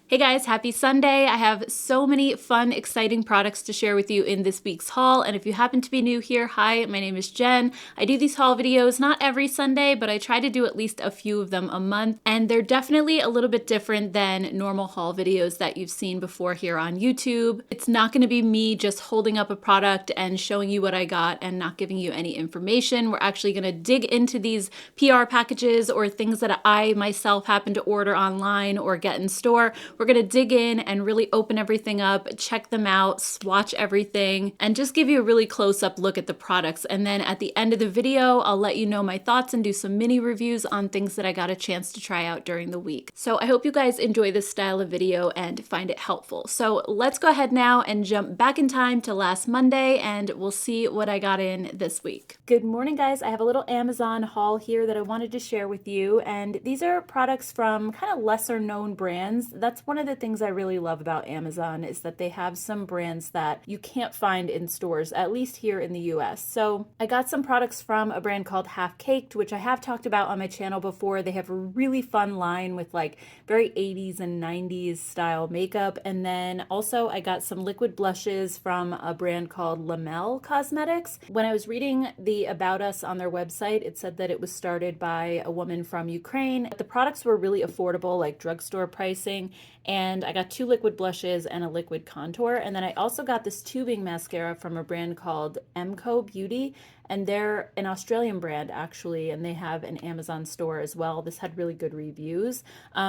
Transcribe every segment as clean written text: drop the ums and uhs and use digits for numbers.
Hey guys, happy Sunday. I have so many fun, exciting products to share with you in this week's haul. And if you happen to be new here, hi, my name is Jen. I do these haul videos not every Sunday, but I try to do at least a few of them a month. And they're definitely a little bit different than normal haul videos that you've seen before here on YouTube. It's not going to be me just holding up a product and showing you what I got and not giving you any information. We're actually going to dig into these PR packages or things that I myself happen to order online or get in store. We're going to dig in and really open everything up, check them out, swatch everything, and just give you a really close-up look at the products. And then at the end of the video, I'll let you know my thoughts and do some mini reviews on things that I got a chance to try out during the week. So I hope you guys enjoy this style of video and find it helpful. So let's go ahead now and jump back in time to last Monday, and we'll see what I got in this week. Good morning, guys. I have a little Amazon haul here that I wanted to share with you, and these are products from kind of lesser known brands. That's one of the things I really love about Amazon is that they have some brands that you can't find in stores, at least here in the US. So I got some products from a brand called Half Caked, which I have talked about on my channel before. They have a really fun line with like very 80s and 90s style makeup. And then also I got some liquid blushes from a brand called Lamel Cosmetics. When I was reading the About Us on their website, it said that it was started by a woman from Ukraine. The products were really affordable, like drugstore pricing. And I got 2 liquid blushes and a liquid contour. And then I also got this tubing mascara from a brand called Beaute. And they're an Australian brand, actually, and they have an Amazon store as well. This had really good reviews.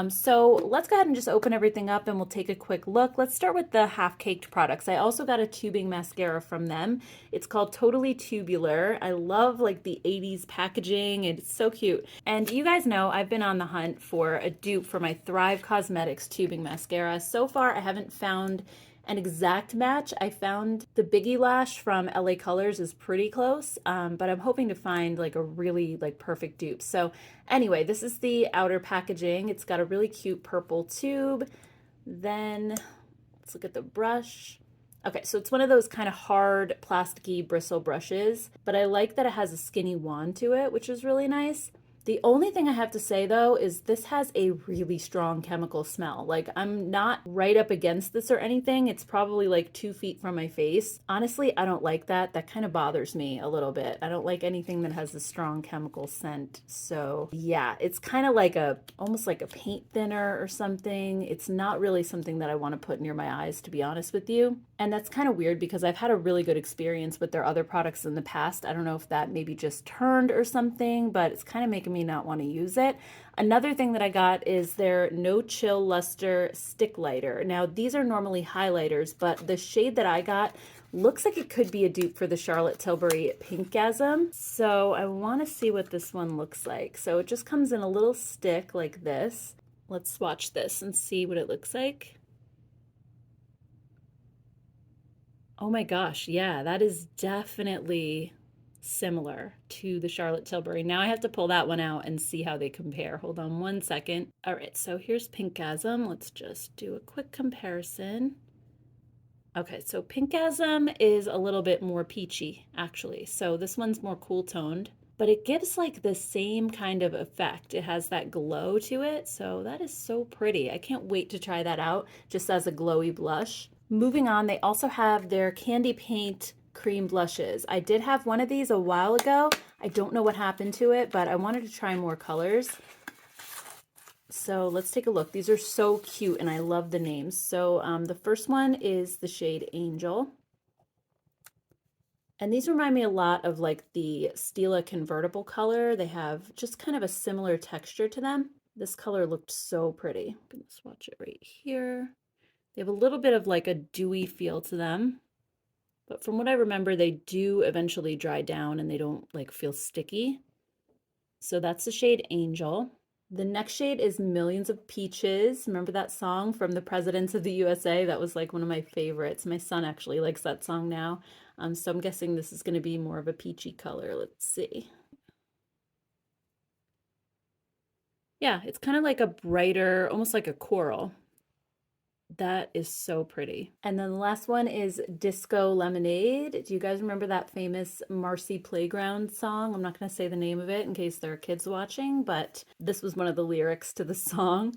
So let's go ahead and just open everything up and we'll take a quick look. Let's start with the half-caked products. I also got a tubing mascara from them. It's called Totally Tubular. I love like the 80s packaging, and it's so cute. And you guys know I've been on the hunt for a dupe for my Thrive Cosmetics tubing mascara. So far, I haven't found an exact match. I found the Biggie Lash from LA Colors is pretty close, but I'm hoping to find like a really like perfect dupe. So anyway, this is the outer packaging. It's got a really cute purple tube. Then let's look at the brush. Okay, so it's one of those kind of hard plasticky bristle brushes, but I like that it has a skinny wand to it, which is really nice. The only thing I have to say though is this has a really strong chemical smell. Like I'm not right up against this or anything. It's probably like 2 feet from my face. Honestly, I don't like that. That kind of bothers me a little bit. I don't like anything that has a strong chemical scent. So yeah, it's kind of like almost like a paint thinner or something. It's not really something that I want to put near my eyes, to be honest with you. And that's kind of weird because I've had a really good experience with their other products in the past. I don't know if that maybe just turned or something, but it's kind of making me not want to use it. Another thing that I got is their No Chill Luster Stick Lighter. Now, these are normally highlighters, but the shade that I got looks like it could be a dupe for the Charlotte Tilbury Pinkgasm. So I want to see what this one looks like. So it just comes in a little stick like this. Let's swatch this and see what it looks like. Oh my gosh, yeah, that is definitely similar to the Charlotte Tilbury. Now I have to pull that one out and see how they compare. Hold on one second. All right, so here's Pinkgasm. Let's just do a quick comparison. Okay, so Pinkgasm is a little bit more peachy, actually. So this one's more cool toned, but it gives like the same kind of effect. It has that glow to it, so that is so pretty. I can't wait to try that out just as a glowy blush. Moving on, they also have their Candy Paint cream blushes. I did have one of these a while ago. I don't know what happened to it, but I wanted to try more colors. So let's take a look. These are so cute and I love the names. So the first one is the shade Angel. And these remind me a lot of like the Stila convertible color. They have just kind of a similar texture to them. This color looked so pretty. I'm gonna swatch it right here. They have a little bit of like a dewy feel to them, but from what I remember, they do eventually dry down and they don't like feel sticky. So that's the shade Angel. The next shade is Millions of Peaches. Remember that song from the Presidents of the USA? That was like one of my favorites. My son actually likes that song now. So I'm guessing this is going to be more of a peachy color. Let's see. Yeah, it's kind of like a brighter, almost like a coral. That is so pretty. And then the last one is Disco Lemonade. Do you guys remember that famous Marcy Playground song? I'm not going to say the name of it in case there are kids watching, but this was one of the lyrics to the song.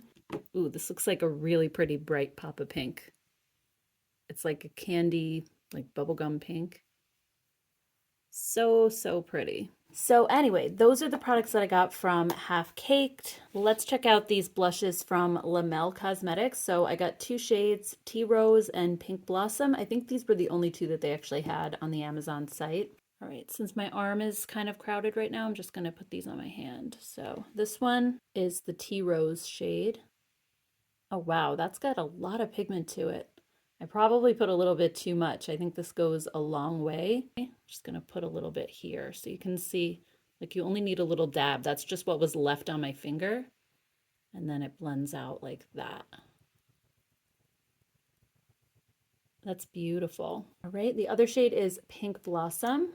Ooh, this looks like a really pretty bright pop of pink. It's like a candy, like bubblegum pink. So, so pretty. So anyway, those are the products that I got from Half Caked. Let's check out these blushes from Lamel Cosmetics. So I got two shades, Tea Rose and Pink Blossom. I think these were the only two that they actually had on the Amazon site. All right, since my arm is kind of crowded right now, I'm just gonna put these on my hand. So this one is the Tea Rose shade. Oh wow, that's got a lot of pigment to it. I probably put a little bit too much. I think this goes a long way. Just gonna put a little bit here so you can see, like you only need a little dab. That's just what was left on my finger. And then it blends out like that. That's beautiful. All right, the other shade is Pink Blossom.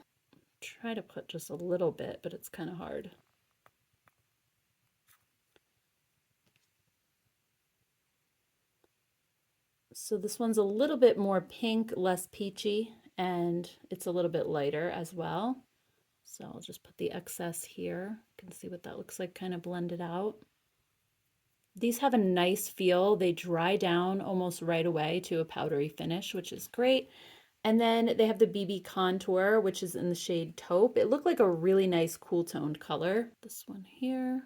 Try to put just a little bit, but it's kind of hard. So this one's a little bit more pink, less peachy, and it's a little bit lighter as well. So I'll just put the excess here. You can see what that looks like kind of blended out. These have a nice feel. They dry down almost right away to a powdery finish, which is great. And then they have the BB Contour, which is in the shade Taupe. It looked like a really nice cool toned color. This one here.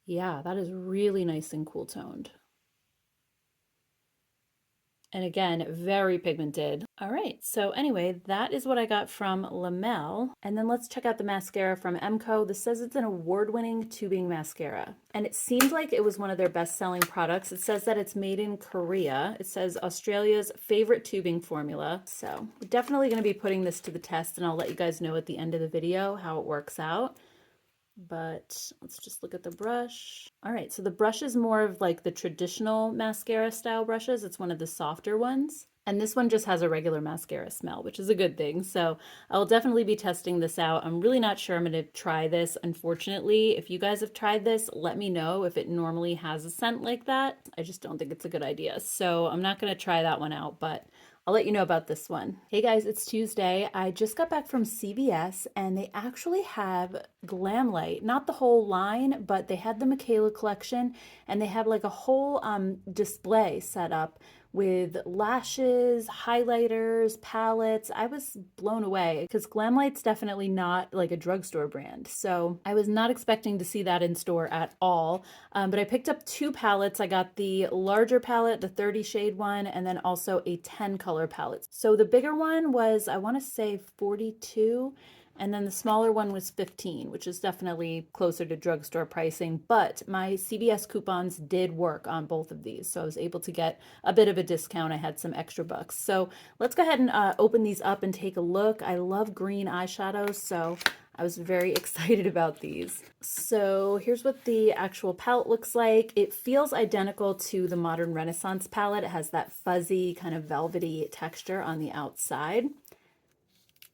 Yeah, that is really nice and cool toned. And again, very pigmented. All right, so anyway, that is what I got from Lamel. And then let's check out the mascara from Emco. This says it's an award-winning tubing mascara. And it seems like it was one of their best-selling products. It says that it's made in Korea. It says Australia's favorite tubing formula. So we're definitely gonna be putting this to the test, and I'll let you guys know at the end of the video how it works out. But let's just look at the brush. All right, so the brush is more of like the traditional mascara style brushes. It's one of the softer ones. And this one just has a regular mascara smell, which is a good thing. So I'll definitely be testing this out. I'm really not sure I'm going to try this, unfortunately. If you guys have tried this, let me know if it normally has a scent like that. I just don't think it's a good idea. So I'm not going to try that one out, but I'll let you know about this one. Hey guys, it's Tuesday. I just got back from CVS and they actually have Glamlite, not the whole line, but they had the Mikayla collection and they had like a whole display set up with lashes, highlighters, palettes. I was blown away because Glamlite's definitely not like a drugstore brand. So I was not expecting to see that in store at all. But I picked up two palettes. I got the larger palette, the 30 shade one, and then also a 10 color palette. So the bigger one was, I want to say 42. And then the smaller one was 15, which is definitely closer to drugstore pricing. But my CVS coupons did work on both of these. So I was able to get a bit of a discount. I had some extra bucks. So let's go ahead and open these up and take a look. I love green eyeshadows, so I was very excited about these. So here's what the actual palette looks like. It feels identical to the Modern Renaissance palette. It has that fuzzy kind of velvety texture on the outside.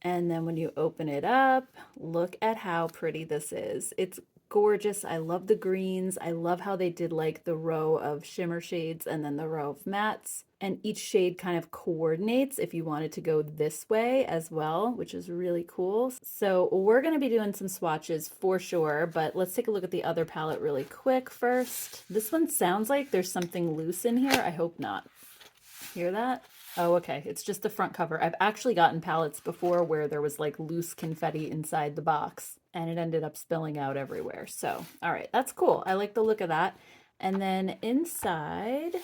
And then when you open it up, look at how pretty this is. It's gorgeous. I love the greens. I love how they did like the row of shimmer shades and then the row of mattes. And each shade kind of coordinates if you wanted to go this way as well, which is really cool. So we're going to be doing some swatches for sure, but let's take a look at the other palette really quick first. This one sounds like there's something loose in here. I hope not. Hear that? Oh, okay. It's just the front cover. I've actually gotten palettes before where there was like loose confetti inside the box and it ended up spilling out everywhere. So, all right, that's cool. I like the look of that. And then inside,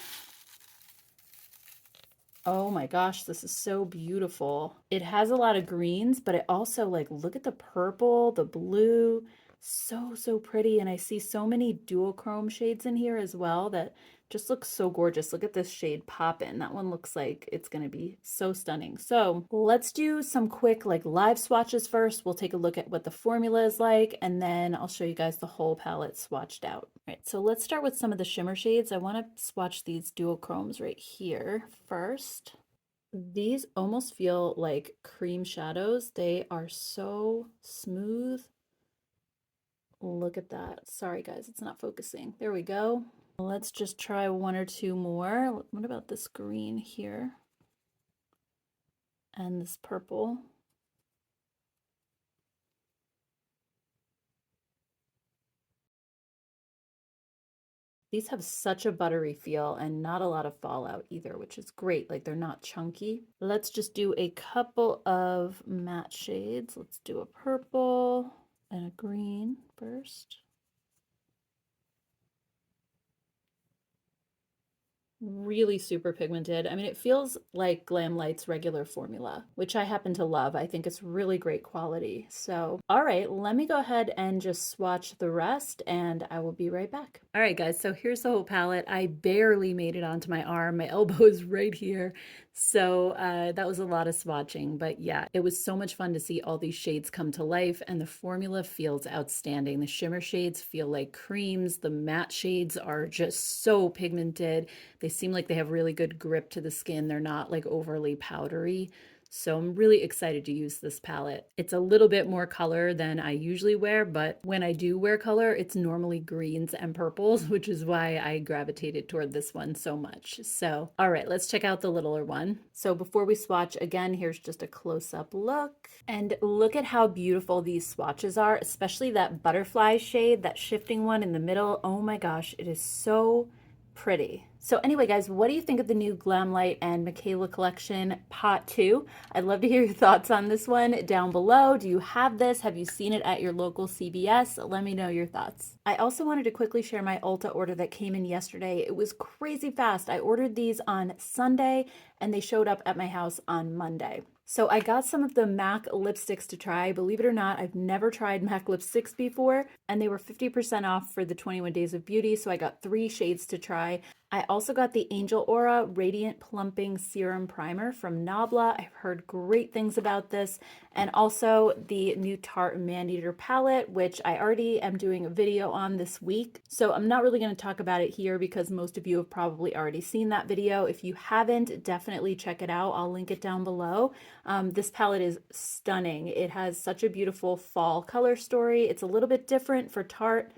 oh my gosh, this is so beautiful. It has a lot of greens, but it also like, look at the purple, the blue, so, so pretty. And I see so many duochrome shades in here as well that just looks so gorgeous. Look at this shade Poppin'. That one looks like it's going to be so stunning. So let's do some quick like live swatches first. We'll take a look at what the formula is like, and then I'll show you guys the whole palette swatched out. All right, so let's start with some of the shimmer shades. I want to swatch these duochromes right here first. These almost feel like cream shadows. They are so smooth. Look at that. Sorry guys, it's not focusing. There we go. Let's just try one or two more. What about this green here? And this purple. These have such a buttery feel and not a lot of fallout either, which is great. Like they're not chunky. Let's just do a couple of matte shades. Let's do a purple and a green first. Really super pigmented. I mean, it feels like Glamlite's regular formula, which I happen to love. I think it's really great quality. So, all right, let me go ahead and just swatch the rest and I will be right back. All right, guys, so here's the whole palette. I barely made it onto my arm. My elbow is right here. So that was a lot of swatching, but yeah, it was so much fun to see all these shades come to life, and the formula feels outstanding. The shimmer shades feel like creams. The matte shades are just so pigmented. They seem like they have really good grip to the skin. They're not like overly powdery. So I'm really excited to use this palette. It's a little bit more color than I usually wear, but when I do wear color, it's normally greens and purples, which is why I gravitated toward this one so much. So, all right, let's check out the littler one. So before we swatch, again, here's just a close-up look. And look at how beautiful these swatches are, especially that butterfly shade, that shifting one in the middle. Oh my gosh, it is so pretty. So anyway, guys, what do you think of the new Glamlite and Mikayla collection Pot 2? I'd love to hear your thoughts on this one down below. Do you have this? Have you seen it at your local CVS? Let me know your thoughts. I also wanted to quickly share my Ulta order that came in yesterday. It was crazy fast. I ordered these on Sunday and they showed up at my house on Monday. So I got some of the MAC lipsticks to try. Believe it or not, I've never tried MAC lipsticks before, and they were 50% off for the 21 Days of Beauty, so I got 3 shades to try. I also got the Angel Aura Radiant Plumping Serum Primer from Nabla. I've heard great things about this. And also the new Tarte Maneater palette, which I already am doing a video on this week. So I'm not really going to talk about it here because most of you have probably already seen that video. If you haven't, definitely check it out. I'll link it down below. This palette is stunning. It has such a beautiful fall color story. It's a little bit different for Tarte.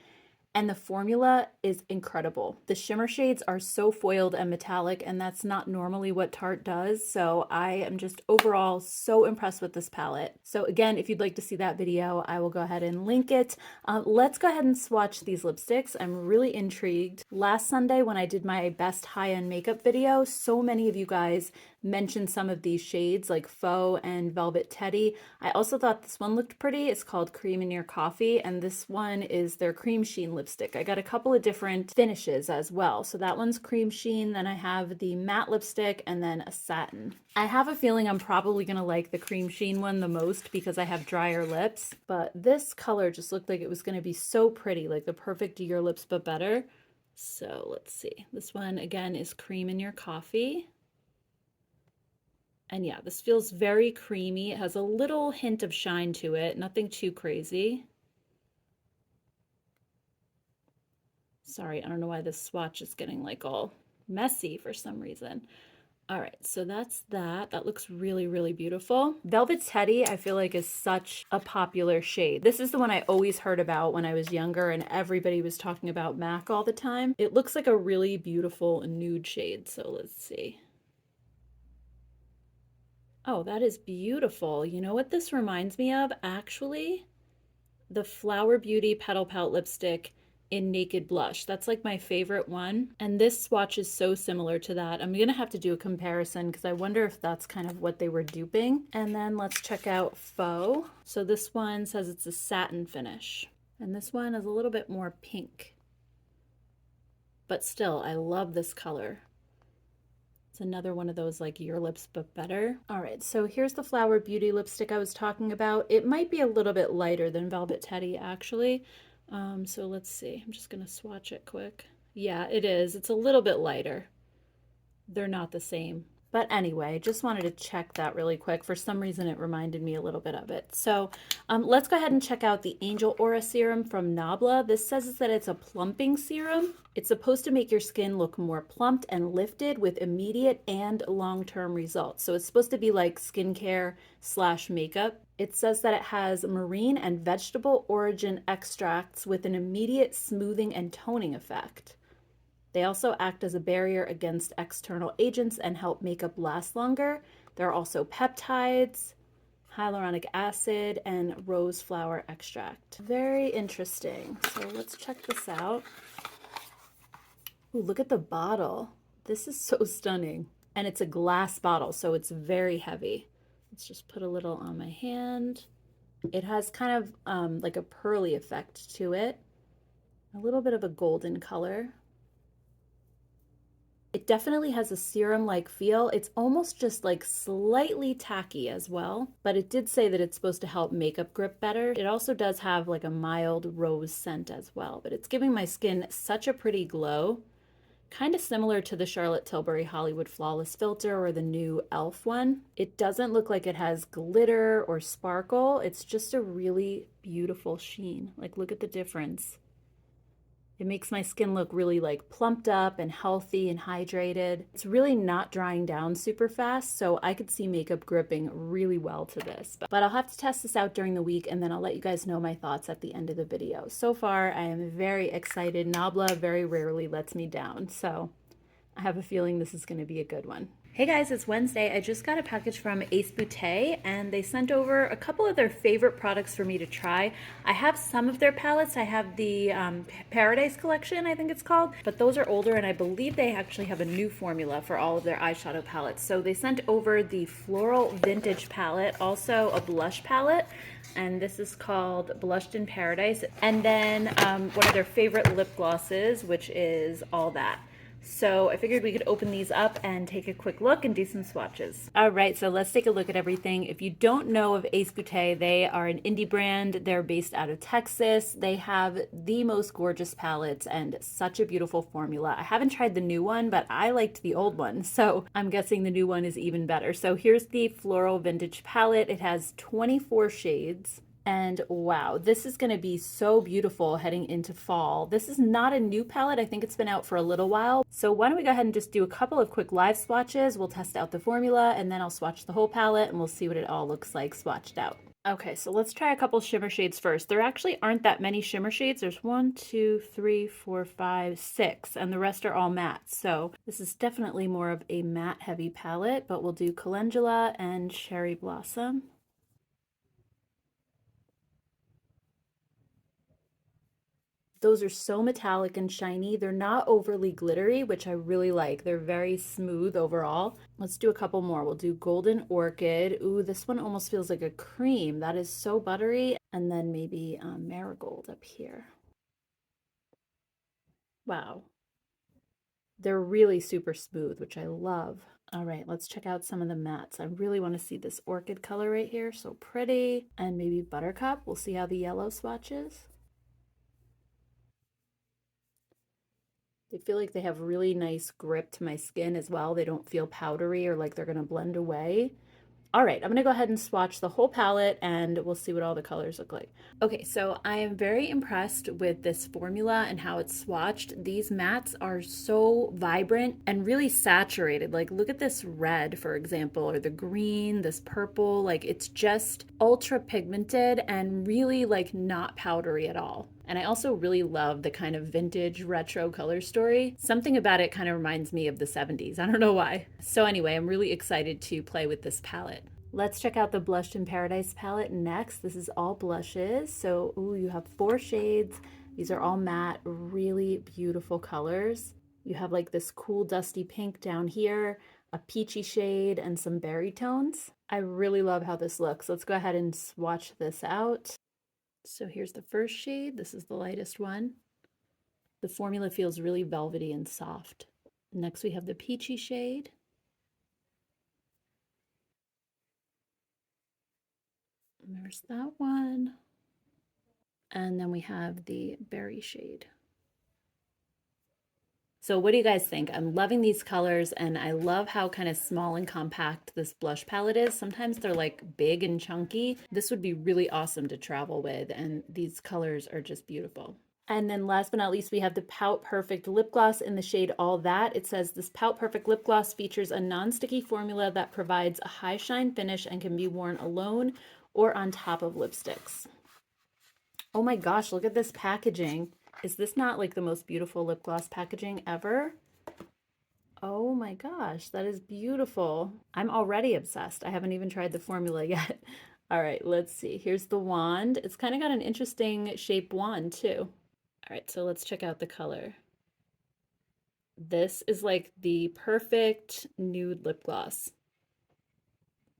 And the formula is incredible. The shimmer shades are so foiled and metallic, and that's not normally what Tarte does. So I am just overall so impressed with this palette. So again, if you'd like to see that video, I will go ahead and link it. Let's go ahead and swatch these lipsticks. I'm really intrigued. Last Sunday when I did my best high-end makeup video, so many of you guys mentioned some of these shades like Faux and Velvet Teddy. I also thought this one looked pretty. It's called Cream in Your Coffee, and this one is their Cream Sheen lipstick. I got a couple of different finishes as well. So that one's Cream Sheen, then I have the matte lipstick, and then a satin. I have a feeling I'm probably gonna like the Cream Sheen one the most because I have drier lips, but this color just looked like it was gonna be so pretty, like the perfect to your lips but better. So let's see. This one again is Cream in Your Coffee. And yeah, this feels very creamy. It has a little hint of shine to it, nothing too crazy. Sorry, I don't know why this swatch is getting like all messy for some reason. All right, so that's that. That looks really, really beautiful. Velvet Teddy, I feel like is such a popular shade. This is the one I always heard about when I was younger and everybody was talking about MAC all the time. It looks like a really beautiful nude shade, so let's see. Oh, that is beautiful. You know what this reminds me of? Actually, the Flower Beauty Petal Pout lipstick in Naked Blush. That's like my favorite one. And this swatch is so similar to that. I'm gonna have to do a comparison because I wonder if that's kind of what they were duping. And then let's check out Faux. So this one says it's a satin finish. And this one is a little bit more pink. But still, I love this color. It's another one of those like your lips but better. All right, so here's the Flower Beauty lipstick I was talking about. It might be a little bit lighter than Velvet Teddy actually. So let's see, I'm just gonna swatch it quick. Yeah, it is. It's a little bit lighter. They're not the same. But anyway, just wanted to check that really quick. For some reason, it reminded me a little bit of it. So let's go ahead and check out the Angel Aura Serum from Nabla. This says that it's a plumping serum. It's supposed to make your skin look more plumped and lifted with immediate and long-term results. So it's supposed to be like skincare / makeup. It says that it has marine and vegetable origin extracts with an immediate smoothing and toning effect. They also act as a barrier against external agents and help makeup last longer. There are also peptides, hyaluronic acid, and rose flower extract. Very interesting. So let's check this out. Ooh, look at the bottle. This is so stunning. And it's a glass bottle, so it's very heavy. Let's just put a little on my hand. It has kind of like a pearly effect to it. A little bit of a golden color. It definitely has a serum-like feel. It's almost just like slightly tacky as well, but it did say that it's supposed to help makeup grip better. It also does have like a mild rose scent as well, but it's giving my skin such a pretty glow. Kind of similar to the Charlotte Tilbury Hollywood Flawless Filter or the new e.l.f. one. It doesn't look like it has glitter or sparkle. It's just a really beautiful sheen. Like, look at the difference. It makes my skin look really like plumped up and healthy and hydrated. It's really not drying down super fast, so I could see makeup gripping really well to this. But I'll have to test this out during the week, and then I'll let you guys know my thoughts at the end of the video. So far, I am very excited. Nabla very rarely lets me down, so I have a feeling this is going to be a good one. Hey guys, it's Wednesday. I just got a package from Ace Beaute and they sent over a couple of their favorite products for me to try. I have some of their palettes. I have the Paradise collection, I think it's called, but those are older and I believe they actually have a new formula for all of their eyeshadow palettes. So they sent over the Floral Vintage palette, also a blush palette, and this is called Blushed in Paradise. And then one of their favorite lip glosses, which is All That. So I figured we could open these up and take a quick look and do some swatches. All right, so let's take a look at everything. If you don't know of Ace Beaute, they are an indie brand. They're based out of Texas. They have the most gorgeous palettes and such a beautiful formula. I haven't tried the new one, but I liked the old one, so I'm guessing the new one is even better. So here's the Floral Vintage palette. It has 24 shades. And wow, this is going to be so beautiful heading into fall. This is not a new palette. I think it's been out for a little while. So why don't we go ahead and just do a couple of quick live swatches. We'll test out the formula and then I'll swatch the whole palette and we'll see what it all looks like swatched out. Okay, so let's try a couple shimmer shades first. There actually aren't that many shimmer shades. There's 1, 2, 3, 4, 5, 6, and the rest are all matte. So this is definitely more of a matte heavy palette, but we'll do Calendula and Cherry Blossom. Those are so metallic and shiny. They're not overly glittery, which I really like. They're very smooth overall. Let's do a couple more. We'll do Golden Orchid. Ooh, this one almost feels like a cream. That is so buttery. And then maybe Marigold up here. Wow. They're really super smooth, which I love. All right, let's check out some of the mattes. I really want to see this orchid color right here. So pretty. And maybe Buttercup. We'll see how the yellow swatches. They feel like they have really nice grip to my skin as well. They don't feel powdery or like they're going to blend away. All right, I'm gonna go ahead and swatch the whole palette and we'll see what all the colors look like. Okay, so I am very impressed with this formula and how it's swatched. These mattes are so vibrant and really saturated. Like, look at this red, for example, or the green, this purple. Like, it's just ultra pigmented and really like not powdery at all. And I also really love the kind of vintage retro color story. Something about it kind of reminds me of the 70s. I don't know why. So anyway, I'm really excited to play with this palette. Let's check out the Blushed in Paradise palette next. This is all blushes. So, ooh, you have 4 shades. These are all matte, really beautiful colors. You have like this cool dusty pink down here, a peachy shade, and some berry tones. I really love how this looks. Let's go ahead and swatch this out. So here's the first shade. This is the lightest one. The formula feels really velvety and soft. Next we have the peachy shade. And there's that one. And then we have the berry shade. So what do you guys think? I'm loving these colors and I love how kind of small and compact this blush palette is. Sometimes they're like big and chunky. This would be really awesome to travel with and these colors are just beautiful. And then last but not least, we have the Pout Perfect lip gloss in the shade All That. It says this Pout Perfect lip gloss features a non-sticky formula that provides a high shine finish and can be worn alone or on top of lipsticks. Oh my gosh, look at this packaging. Is this not like the most beautiful lip gloss packaging ever? Oh my gosh, that is beautiful. I'm already obsessed. I haven't even tried the formula yet. All right, let's see. Here's the wand. It's kind of got an interesting shaped wand too. All right, so let's check out the color. This is like the perfect nude lip gloss.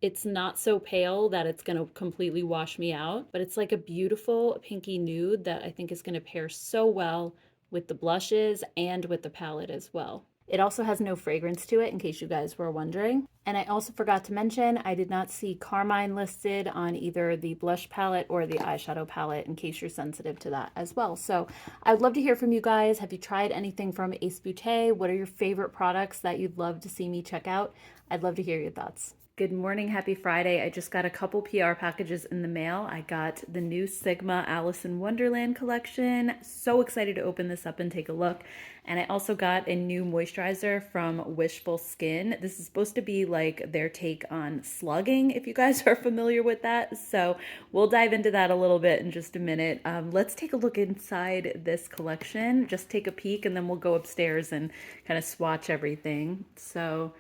It's not so pale that it's going to completely wash me out, but it's like a beautiful pinky nude that I think is going to pair so well with the blushes and with the palette as well. It also has no fragrance to it, in case you guys were wondering. And I also forgot to mention, I did not see carmine listed on either the blush palette or the eyeshadow palette, in case you're sensitive to that as well. So I'd love to hear from you guys. Have you tried anything from Ace Beaute? What are your favorite products that you'd love to see me check out? I'd love to hear your thoughts. Good morning, happy Friday. I just got a couple PR packages in the mail. I got the new Sigma Alice in Wonderland collection. So excited to open this up and take a look. And I also got a new moisturizer from Wishful Skin. This is supposed to be like their take on slugging, if you guys are familiar with that. So we'll dive into that a little bit in just a minute. Let's take a look inside this collection. Just take a peek and then we'll go upstairs and kind of swatch everything. So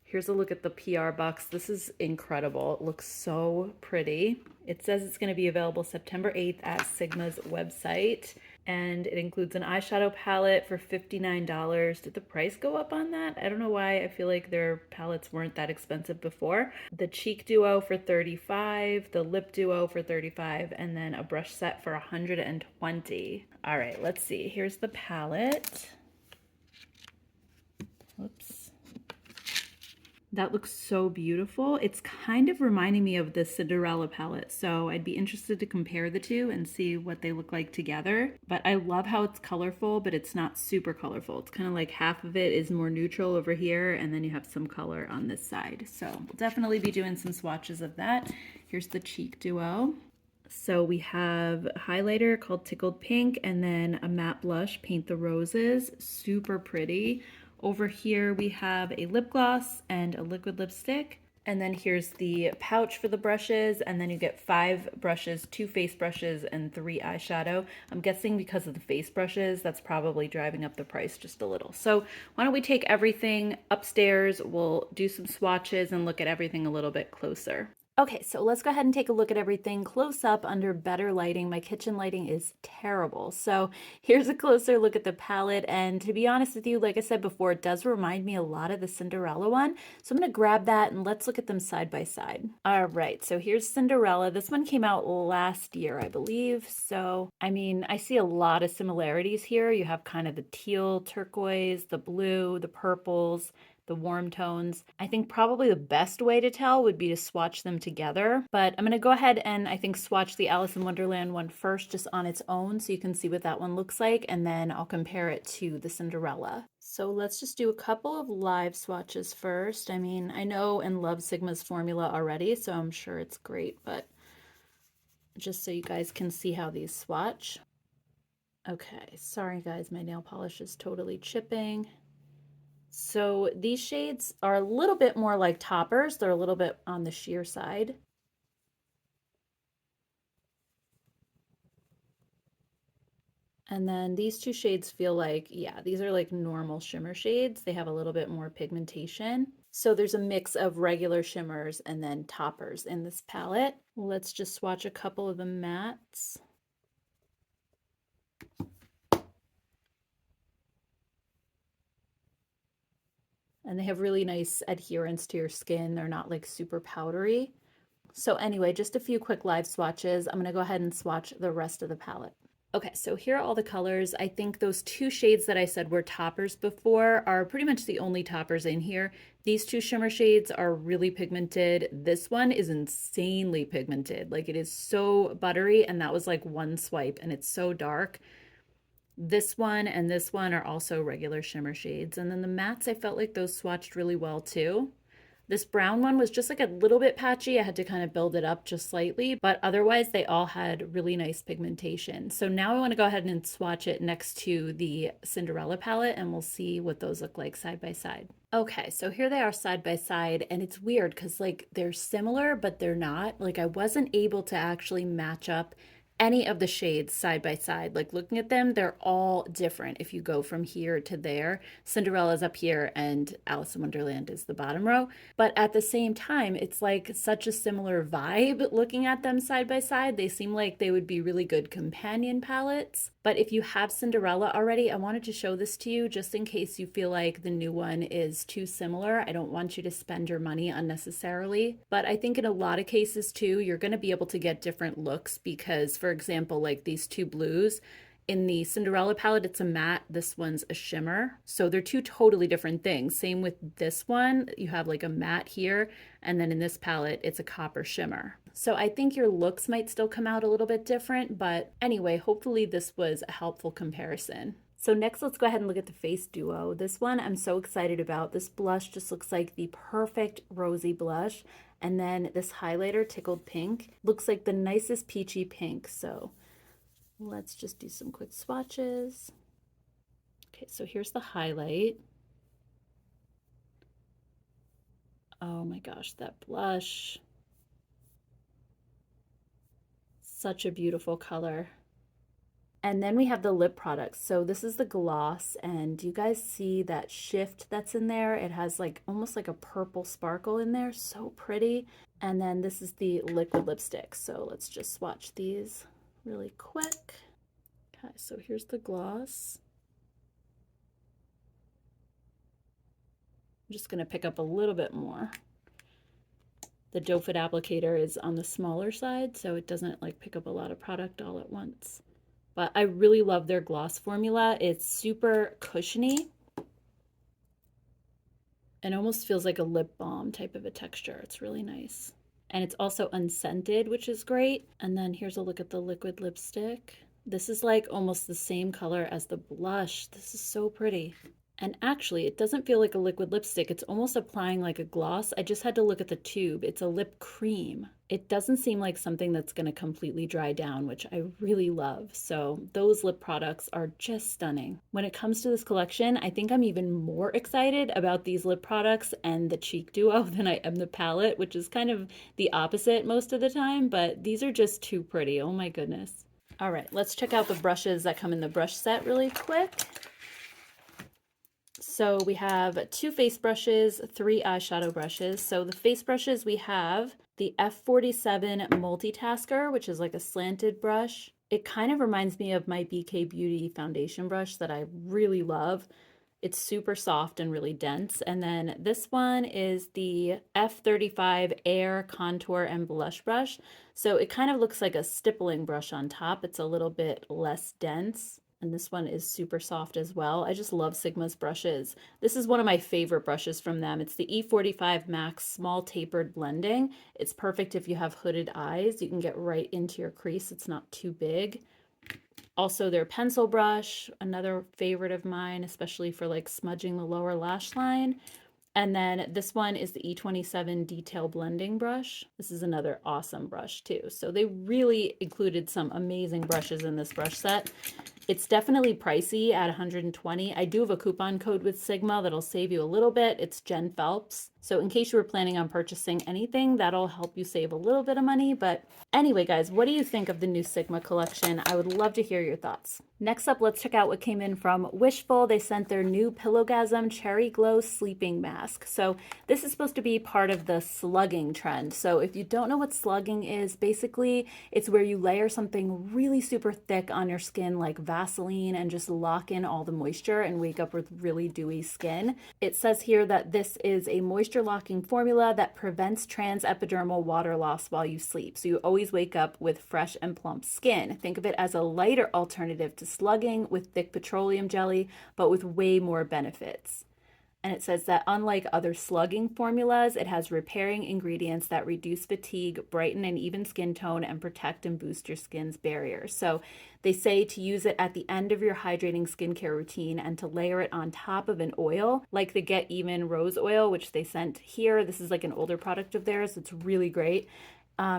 here's a look at the PR box. This is incredible. It looks so pretty. It says it's going to be available September 8th at Sigma's website. And it includes an eyeshadow palette for $59. Did the price go up on that? I don't know why. I feel like their palettes weren't that expensive before. The cheek duo for $35, the lip duo for $35, and then a brush set for $120. All right, let's see. Here's the palette. Whoops. That looks so beautiful. It's kind of reminding me of the Cinderella palette, so I'd be interested to compare the two and see what they look like together. But I love how it's colorful, but it's not super colorful. It's kind of like half of it is more neutral over here, and then you have some color on this side. So we'll definitely be doing some swatches of that. Here's the cheek duo. So we have a highlighter called Tickled Pink, and then a matte blush, Paint the Roses. Super pretty. Over here we have a lip gloss and a liquid lipstick. And then here's the pouch for the brushes, and then you get 5 brushes, 2 face brushes, and 3 eyeshadow. I'm guessing because of the face brushes, that's probably driving up the price just a little. So why don't we take everything upstairs, we'll do some swatches and look at everything a little bit closer. Okay, so let's go ahead and take a look at everything close up under better lighting. My kitchen lighting is terrible. So here's a closer look at the palette. And to be honest with you, like I said before, it does remind me a lot of the Cinderella one. So I'm going to grab that and let's look at them side by side. All right, so here's Cinderella. This one came out last year, I believe. So, I mean, I see a lot of similarities here. You have kind of the teal, turquoise, the blue, the purples, the warm tones. I think probably the best way to tell would be to swatch them together, but I'm going to go ahead and I think swatch the Alice in Wonderland one first just on its own so you can see what that one looks like, and then I'll compare it to the Cinderella. So let's just do a couple of live swatches first. I mean, I know and love Sigma's formula already, so I'm sure it's great, but just so you guys can see how these swatch. Okay, sorry guys, my nail polish is totally chipping. So these shades are a little bit more like toppers. They're a little bit on the sheer side. And then these two shades feel like, yeah, these are like normal shimmer shades. They have a little bit more pigmentation. So there's a mix of regular shimmers and then toppers in this palette. Let's just swatch a couple of the mattes. And they have really nice adherence to your skin. They're not like super powdery. So anyway, just a few quick live swatches. I'm gonna go ahead and swatch the rest of the palette. Okay, so here are all the colors. I think those 2 shades that I said were toppers before are pretty much the only toppers in here. These 2 shimmer shades are really pigmented. This one is insanely pigmented. Like, it is so buttery, and that was like one swipe, and it's so dark. This one and this one are also regular shimmer shades. And then the mattes, I felt like those swatched really well too. This brown one was just like a little bit patchy. I had to kind of build it up just slightly, but otherwise they all had really nice pigmentation. So now I want to go ahead and swatch it next to the Cinderella palette, and we'll see what those look like side by side. Okay, so here they are side by side, and it's weird because like they're similar, but they're not. Like, I wasn't able to actually match up any of the shades side by side. Like looking at them, they're all different if you go from here to there. Cinderella's up here and Alice in Wonderland is the bottom row. But at the same time, it's like such a similar vibe looking at them side by side. They seem like they would be really good companion palettes. But if you have Cinderella already, I wanted to show this to you just in case you feel like the new one is too similar. I don't want you to spend your money unnecessarily. But I think in a lot of cases too, you're going to be able to get different looks because, for example, like these two blues, in the Cinderella palette, it's a matte. This one's a shimmer. So they're two totally different things. Same with this one. You have like a matte here. And then in this palette, it's a copper shimmer. So I think your looks might still come out a little bit different. But anyway, hopefully this was a helpful comparison. So next, let's go ahead and look at the face duo. This one I'm so excited about. This blush just looks like the perfect rosy blush. And then this highlighter, Tickled Pink, looks like the nicest peachy pink. So let's just do some quick swatches. Okay, so here's the highlight. Oh my gosh, that blush. Such a beautiful color. And then we have the lip products. So this is the gloss, and do you guys see that shift that's in there? It has like almost like a purple sparkle in there, so pretty. And then this is the liquid lipstick. So let's just swatch these really quick. Okay, so here's the gloss. I'm just gonna pick up a little bit more. The doe foot applicator is on the smaller side, so it doesn't like pick up a lot of product all at once. But I really love their gloss formula. It's super cushiony and almost feels like a lip balm type of a texture. It's really nice. And it's also unscented, which is great. And then here's a look at the liquid lipstick. This is like almost the same color as the blush. This is so pretty. And actually, it doesn't feel like a liquid lipstick. It's almost applying like a gloss. I just had to look at the tube. It's a lip cream. It doesn't seem like something that's going to completely dry down, which I really love. So those lip products are just stunning. When it comes to this collection, I think I'm even more excited about these lip products and the cheek duo than I am the palette, which is kind of the opposite most of the time, but these are just too pretty. Oh my goodness. All right, let's check out the brushes that come in the brush set really quick. So we have 2 face brushes, 3 eyeshadow brushes. So the face brushes, we have the F47 Multitasker, which is like a slanted brush. It kind of reminds me of my Beaute foundation brush that I really love. It's super soft and really dense. And then this one is the F35 Air Contour and Blush Brush. So it kind of looks like a stippling brush on top. It's a little bit less dense. And this one is super soft as well. I just love Sigma's brushes. This is one of my favorite brushes from them. It's the E45 Max Small Tapered Blending. It's perfect if you have hooded eyes. You can get right into your crease. It's not too big. Also their pencil brush, another favorite of mine, especially for like smudging the lower lash line. And then this one is the E27 Detail Blending Brush. This is another awesome brush too. So they really included some amazing brushes in this brush set. It's definitely pricey at $120. I do have a coupon code with Sigma that'll save you a little bit. It's Jen Phelps. So in case you were planning on purchasing anything, that'll help you save a little bit of money. But anyway, guys, what do you think of the new Sigma collection? I would love to hear your thoughts. Next up, let's check out what came in from Wishful. They sent their new Pillowgasm Cherry Glow Sleeping Mask. So this is supposed to be part of the slugging trend. So if you don't know what slugging is, basically it's where you layer something really super thick on your skin like Vaseline and just lock in all the moisture and wake up with really dewy skin. It says here that this is a moisture locking formula that prevents transepidermal water loss while you sleep. So you always wake up with fresh and plump skin. Think of it as a lighter alternative to slugging with thick petroleum jelly, but with way more benefits. And it says that unlike other slugging formulas, it has repairing ingredients that reduce fatigue, brighten and even skin tone, and protect and boost your skin's barrier. So they say to use it at the end of your hydrating skincare routine and to layer it on top of an oil, like the Get Even Rose Oil, which they sent here. This is like an older product of theirs. It's really great.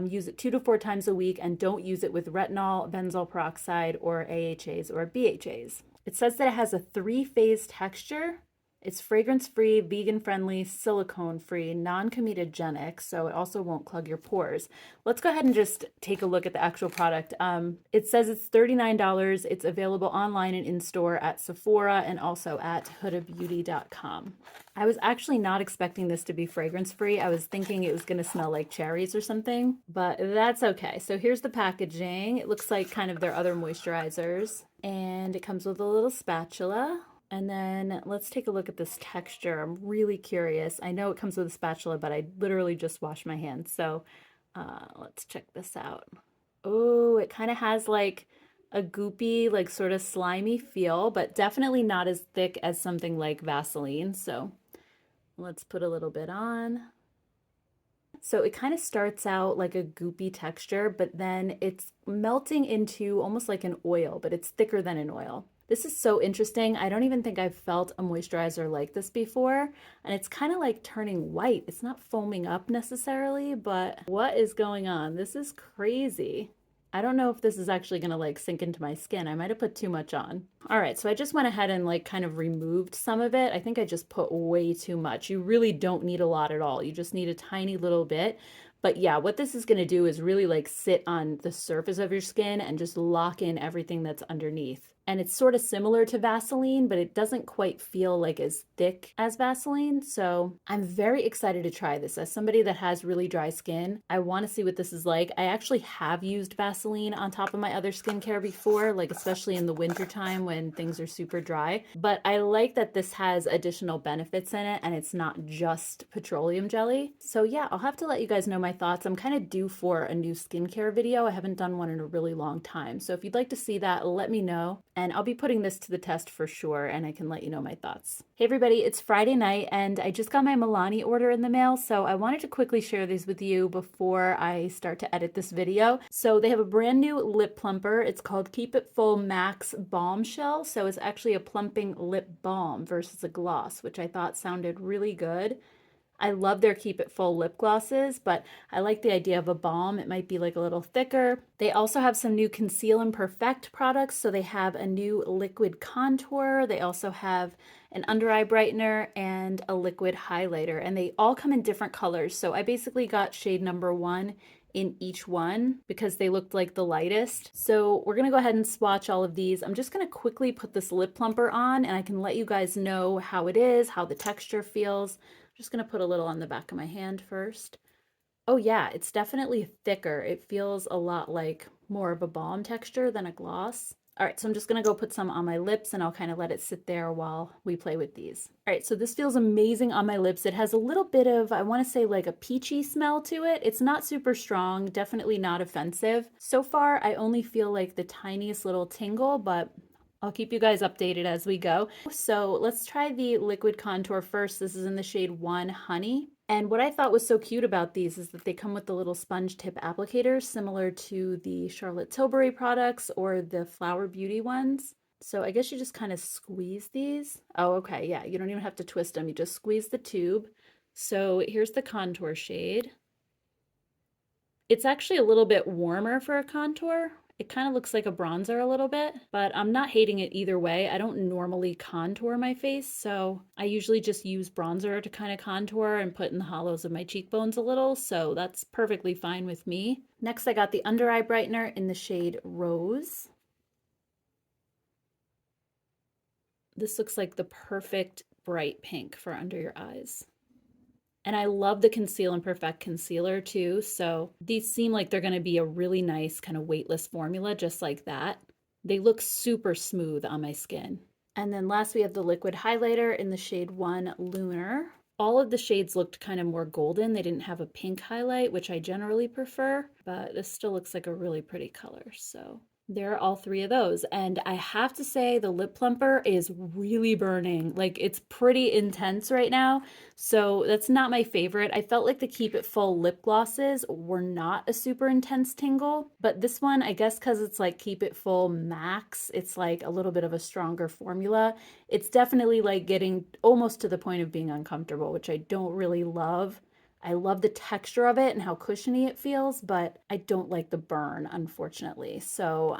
Use it 2 to 4 times a week and don't use it with retinol, benzoyl peroxide, or AHAs or BHAs. It says that it has a 3-phase texture. It's fragrance-free, vegan-friendly, silicone-free, non-comedogenic, so it also won't clog your pores. Let's go ahead and just take a look at the actual product. It says it's $39. It's available online and in-store at Sephora and also at hudabeauty.com. I was actually not expecting this to be fragrance-free. I was thinking it was going to smell like cherries or something, but that's okay. So here's the packaging. It looks like kind of their other moisturizers, and it comes with a little spatula. And then let's take a look at this texture. I'm really curious. I know it comes with a spatula, but I literally just washed my hands. So let's check this out. Oh, it kind of has like a goopy, like sort of slimy feel, but definitely not as thick as something like Vaseline. So let's put a little bit on. So it kind of starts out like a goopy texture, but then it's melting into almost like an oil, but it's thicker than an oil. This is so interesting. I don't even think I've felt a moisturizer like this before. And it's kind of like turning white. It's not foaming up necessarily, but what is going on? This is crazy. I don't know if this is actually going to like sink into my skin. I might have put too much on. All right, so I just went ahead and like kind of removed some of it. I think I just put way too much. You really don't need a lot at all. You just need a tiny little bit. But yeah, what this is going to do is really like sit on the surface of your skin and just lock in everything that's underneath. And it's sort of similar to Vaseline, but it doesn't quite feel like as thick as Vaseline. So I'm very excited to try this. As somebody that has really dry skin, I want to see what this is like. I actually have used Vaseline on top of my other skincare before, like especially in the wintertime when things are super dry. But I like that this has additional benefits in it and it's not just petroleum jelly. So yeah, I'll have to let you guys know my thoughts. I'm kind of due for a new skincare video. I haven't done one in a really long time. So if you'd like to see that, let me know. And I'll be putting this to the test for sure, and I can let you know my thoughts. Hey everybody, it's Friday night, and I just got my Milani order in the mail, so I wanted to quickly share these with you before I start to edit this video. So they have a brand new lip plumper. It's called Keep It Full Max Bombshell, so it's actually a plumping lip balm versus a gloss, which I thought sounded really good. I love their Keep It Full lip glosses, but I like the idea of a balm. It might be like a little thicker. They also have some new Conceal and Perfect products. So they have a new liquid contour. They also have an under eye brightener and a liquid highlighter, and they all come in different colors. So I basically got shade number 1 in each one because they looked like the lightest. So we're gonna go ahead and swatch all of these. I'm just gonna quickly put this lip plumper on and I can let you guys know how it is, how the texture feels. Just gonna put a little on the back of my hand first. Oh yeah, it's definitely thicker. It feels a lot like more of a balm texture than a gloss. All right, so I'm just gonna go put some on my lips and I'll kind of let it sit there while we play with these. All right, so this feels amazing on my lips. It has a little bit of, I wanna say like a peachy smell to it. It's not super strong, definitely not offensive. So far, I only feel like the tiniest little tingle, but I'll keep you guys updated as we go. So let's try the liquid contour first. This is in the shade 1 Honey. And what I thought was so cute about these is that they come with the little sponge tip applicators similar to the Charlotte Tilbury products or the Flower Beauty ones. So I guess you just kind of squeeze these. Oh, okay, yeah, you don't even have to twist them. You just squeeze the tube. So here's the contour shade. It's actually a little bit warmer for a contour. It kind of looks like a bronzer a little bit, but I'm not hating it either way. I don't normally contour my face, so I usually just use bronzer to kind of contour and put in the hollows of my cheekbones a little, so that's perfectly fine with me. Next, I got the under eye brightener in the shade Rose. This looks like the perfect bright pink for under your eyes. And I love the Conceal and Perfect concealer too. So these seem like they're going to be a really nice kind of weightless formula, just like that. They look super smooth on my skin. And then last we have the liquid highlighter in the shade 1 Lunar. All of the shades looked kind of more golden. They didn't have a pink highlight, which I generally prefer, but this still looks like a really pretty color. So there are all 3 of those. And I have to say the lip plumper is really burning. Like it's pretty intense right now. So that's not my favorite. I felt like the Keep It Full lip glosses were not a super intense tingle, but this one, I guess because it's like Keep It Full Max, it's like a little bit of a stronger formula. It's definitely like getting almost to the point of being uncomfortable, which I don't really love. I love the texture of it and how cushiony it feels, but I don't like the burn, unfortunately. So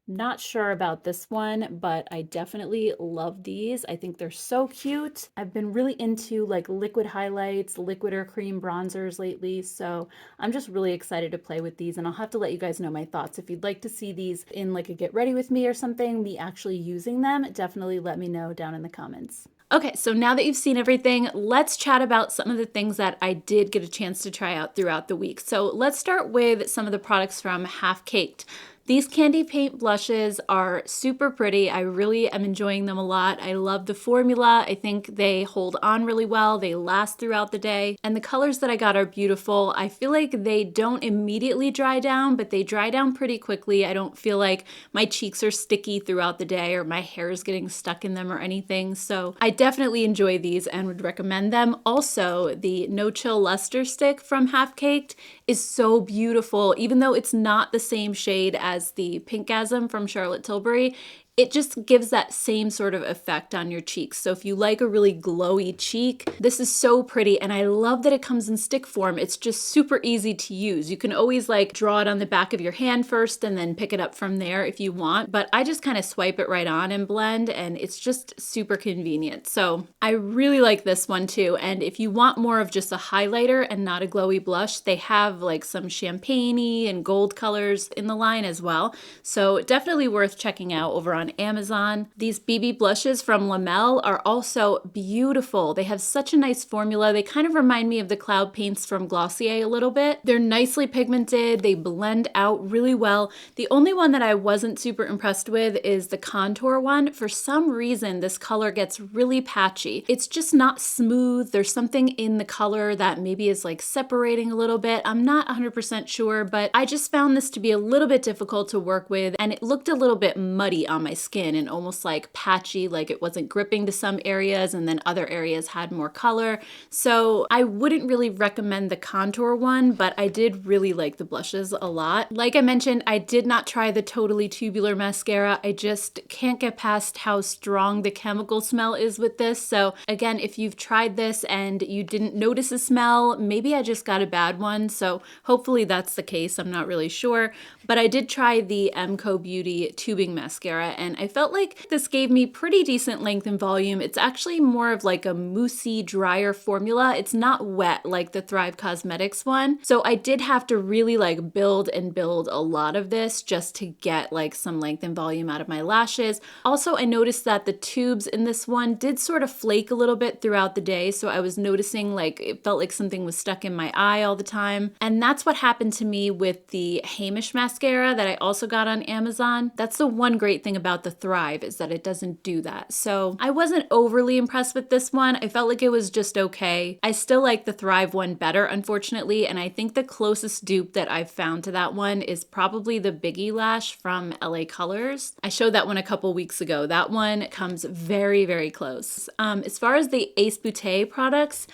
not sure about this one, but I definitely love these. I think they're so cute. I've been really into like liquid highlights, liquid or cream bronzers lately. So I'm just really excited to play with these, and I'll have to let you guys know my thoughts. If you'd like to see these in like a get ready with me or something, me actually using them, definitely let me know down in the comments. Okay, so now that you've seen everything, let's chat about some of the things that I did get a chance to try out throughout the week. So let's start with some of the products from Half Caked. These candy paint blushes are super pretty. I really am enjoying them a lot. I love the formula. I think they hold on really well. They last throughout the day. And the colors that I got are beautiful. I feel like they don't immediately dry down, but they dry down pretty quickly. I don't feel like my cheeks are sticky throughout the day or my hair is getting stuck in them or anything. So I definitely enjoy these and would recommend them. Also, the No Chill Luster Stick from Half Caked is so beautiful. Even though it's not the same shade as the Pinkgasm from Charlotte Tilbury, it just gives that same sort of effect on your cheeks. So if you like a really glowy cheek, this is so pretty, and I love that it comes in stick form. It's just super easy to use. You can always like draw it on the back of your hand first and then pick it up from there if you want, but I just kind of swipe it right on and blend, and it's just super convenient. So I really like this one too, and if you want more of just a highlighter and not a glowy blush, they have like some champagne-y and gold colors in the line as well. So definitely worth checking out over on Amazon. These BB blushes from Lamel are also beautiful. They have such a nice formula. They kind of remind me of the cloud paints from Glossier a little bit. They're nicely pigmented. They blend out really well. The only one that I wasn't super impressed with is the contour one. For some reason, this color gets really patchy. It's just not smooth. There's something in the color that maybe is like separating a little bit. I'm not 100% sure, but I just found this to be a little bit difficult to work with, and it looked a little bit muddy on my skin and almost like patchy, like it wasn't gripping to some areas and then other areas had more color. So I wouldn't really recommend the contour one, but I did really like the blushes a lot. Like I mentioned, I did not try the Totally Tubular mascara. I just can't get past how strong the chemical smell is with this. So again, if you've tried this and you didn't notice a smell, maybe I just got a bad one. So hopefully that's the case. I'm not really sure, but I did try the MCO Beauty tubing mascara, and I felt like this gave me pretty decent length and volume. It's actually more of like a moussey, drier formula. It's not wet like the Thrive Cosmetics one. So I did have to really like build and build a lot of this just to get like some length and volume out of my lashes. Also, I noticed that the tubes in this one did sort of flake a little bit throughout the day. So I was noticing like it felt like something was stuck in my eye all the time. And that's what happened to me with the Hamish mascara that I also got on Amazon. That's the one great thing about the Thrive, is that it doesn't do that. So I wasn't overly impressed with this one. I felt like it was just okay. I still like the Thrive one better, unfortunately, and I think the closest dupe that I've found to that one is probably the Biggie Lash from LA Colors. I showed that one a couple weeks ago. That one comes very, very close. As far as the Ace Beaute products,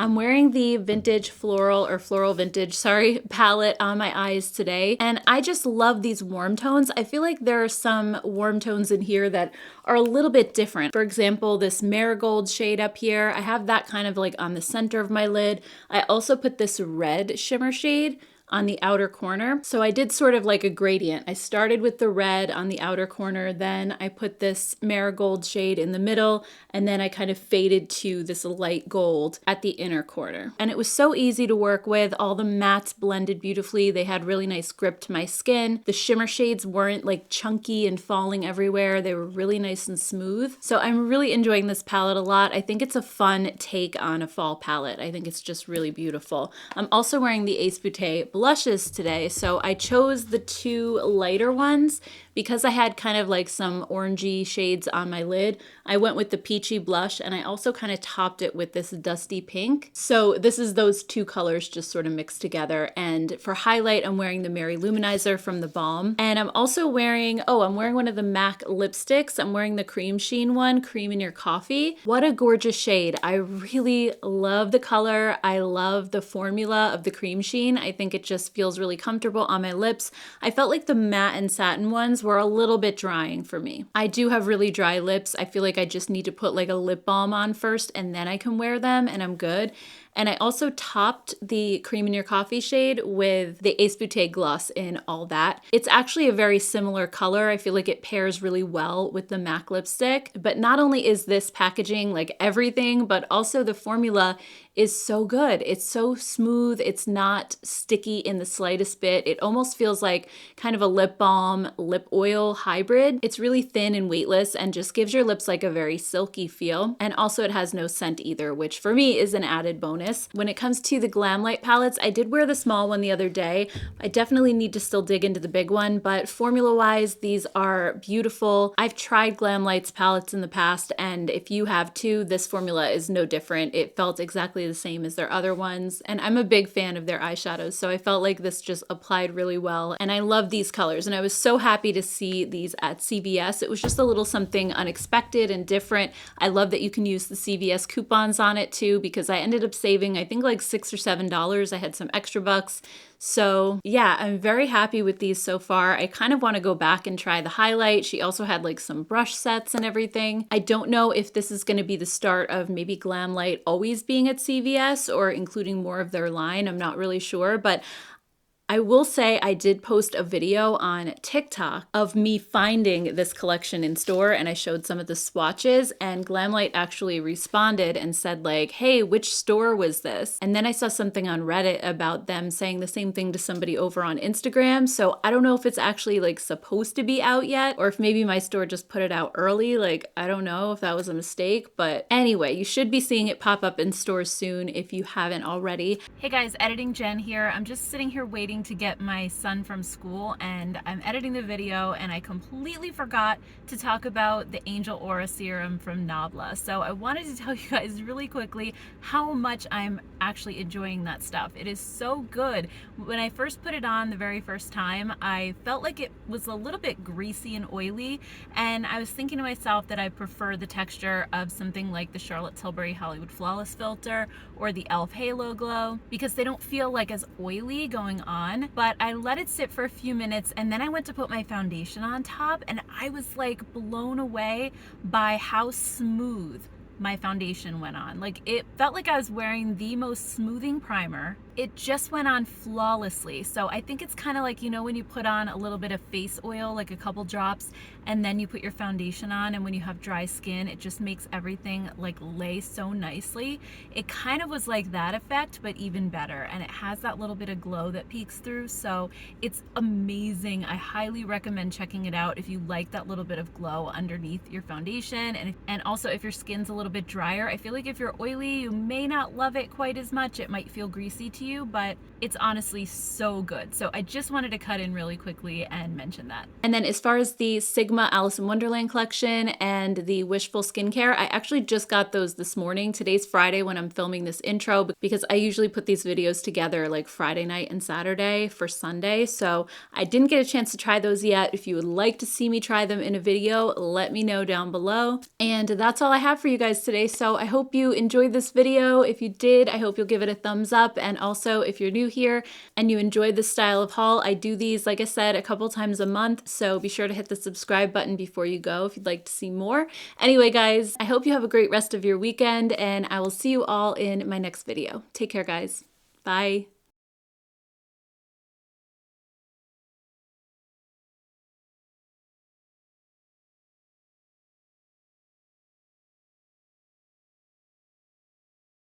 I'm wearing the vintage floral vintage, palette on my eyes today. And I just love these warm tones. I feel like there are some warm tones in here that are a little bit different. For example, this marigold shade up here, I have that kind of like on the center of my lid. I also put this red shimmer shade on the outer corner. So I did sort of like a gradient. I started with the red on the outer corner, then I put this marigold shade in the middle, and then I kind of faded to this light gold at the inner corner. And it was so easy to work with. All the mattes blended beautifully. They had really nice grip to my skin. The shimmer shades weren't like chunky and falling everywhere. They were really nice and smooth. So I'm really enjoying this palette a lot. I think it's a fun take on a fall palette. I think it's just really beautiful. I'm also wearing the Ace Beaute blushes today, so I chose the two lighter ones because I had kind of like some orangey shades on my lid. I went with the peachy blush, and I also kind of topped it with this dusty pink. So this is those two colors just sort of mixed together. And for highlight, I'm wearing the Mary Luminizer from the Balm. And I'm also wearing, I'm wearing one of the MAC lipsticks. I'm wearing the Cream Sheen one, Cream in Your Coffee. What a gorgeous shade. I really love the color. I love the formula of the Cream Sheen. I think it just feels really comfortable on my lips. I felt like the matte and satin ones were a little bit drying for me. I do have really dry lips. I feel like I just need to put like a lip balm on first and then I can wear them and I'm good. And I also topped the Cream in Your Coffee shade with the Ace Beaute gloss in All That. It's actually a very similar color. I feel like it pairs really well with the MAC lipstick. But not only is this packaging like everything, but also the formula is so good. It's so smooth. It's not sticky in the slightest bit. It almost feels like kind of a lip balm, lip oil hybrid. It's really thin and weightless and just gives your lips like a very silky feel. And also it has no scent either, which for me is an added bonus. When it comes to the Glamlite palettes, I did wear the small one the other day. I definitely need to still dig into the big one, but formula-wise, these are beautiful. I've tried Glamlite's palettes in the past, and if you have too, this formula is no different. It felt exactly the same as their other ones, and I'm a big fan of their eyeshadows, so I felt like this just applied really well, and I love these colors, and I was so happy to see these at CVS. It was just a little something unexpected and different. I love that you can use the CVS coupons on it too, because I ended up saving I think like $6 or $7. I had some extra bucks. So yeah, I'm very happy with these so far. I kind of want to go back and try the highlight. She also had like some brush sets and everything. I don't know if this is going to be the start of maybe Glamlite always being at CVS or including more of their line. I'm not really sure, but I will say I did post a video on TikTok of me finding this collection in store, and I showed some of the swatches, and Glamlite actually responded and said like, hey, which store was this? And then I saw something on Reddit about them saying the same thing to somebody over on Instagram. So I don't know if it's actually like supposed to be out yet, or if maybe my store just put it out early. Like, I don't know if that was a mistake, but anyway, you should be seeing it pop up in stores soon if you haven't already. Hey guys, Editing Jen here. I'm just sitting here waiting to get my son from school, and I'm editing the video, and I completely forgot to talk about the Angel Aura serum from Nabla. So I wanted to tell you guys really quickly how much I'm actually enjoying that stuff. It is so good. When I first put it on the very first time, I felt like it was a little bit greasy and oily, and I was thinking to myself that I prefer the texture of something like the Charlotte Tilbury Hollywood Flawless filter or the e.l.f. Halo Glow, because they don't feel like as oily going on. But I let it sit for a few minutes, and then I went to put my foundation on top, and I was like blown away by how smooth my foundation went on. Like, it felt like I was wearing the most smoothing primer. It just went on flawlessly. So I think it's kind of like, you know, when you put on a little bit of face oil, like a couple drops, and then you put your foundation on, and when you have dry skin, it just makes everything like lay so nicely. It kind of was like that effect, but even better. And it has that little bit of glow that peeks through. So it's amazing. I highly recommend checking it out if you like that little bit of glow underneath your foundation. And also if your skin's a little bit drier, I feel like if you're oily, you may not love it quite as much. It might feel greasy to you, but it's honestly so good. So I just wanted to cut in really quickly and mention that. And then as far as the Sigma Alice in Wonderland collection and the Wishful skincare, I actually just got those this morning. Today's Friday when I'm filming this intro, because I usually put these videos together like Friday night and Saturday for Sunday. So I didn't get a chance to try those yet. If you would like to see me try them in a video, let me know down below. And that's all I have for you guys today. So I hope you enjoyed this video. If you did, I hope you'll give it a thumbs up. And also, if you're new here and you enjoyed this style of haul, I do these, like I said, a couple times a month. So be sure to hit the subscribe button before you go if you'd like to see more. Anyway, guys, I hope you have a great rest of your weekend, and I will see you all in my next video. Take care, guys. Bye.